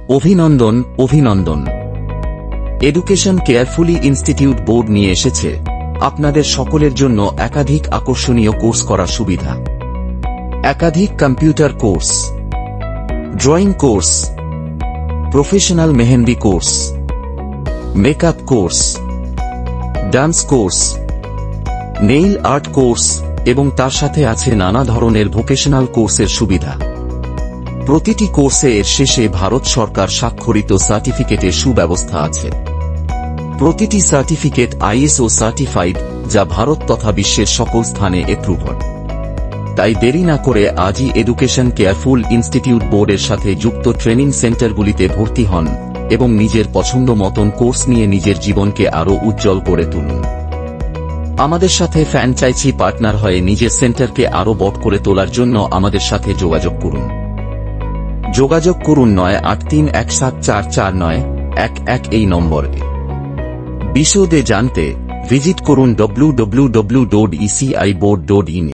অভিনন্দন, অভিনন্দন। Education carefully institute board নিয়ে এসেছে আপনাদের সকলের জন্য একাধিক আকর্ষণীয় কোর্স করার সুবিধা। একাধিক computer course, drawing course, professional mehendi course, makeup course, dance course, nail art course এবং তার সাথে আছে নানা ধরনের ভোকেশনাল কোর্সের সুবিধা। প্রতিটি কোর্সে এর শেষে ভারত সরকার স্বাক্ষরিত সার্টিফিকেটের সুব্যবস্থা আছে। প্রতিটি সার্টিফিকেট ISO সার্টিফাইড, যা ভারত তথা বিশ্বের সকল স্থানে অ্যাপ্রুভড। তাই দেরি না করে আজই এডুকেশন কেয়ারফুল ইনস্টিটিউট বোর্ডের সাথে যুক্ত ট্রেনিং সেন্টারগুলিতে ভর্তি হন এবং নিজের পছন্দ মতন কোর্স নিয়ে নিজের জীবনকে আরও উজ্জ্বল করে তুলুন। আমাদের সাথে ফ্র্যাঞ্চাইজি পার্টনার হয়ে নিজের সেন্টারকে আরও বড় করে তোলার জন্য আমাদের সাথে যোগাযোগ করুন। যোগাযোগ করুন 9831744911 এই নম্বরে। বিশদে জানতে ভিজিট করুন www.eciboard.in।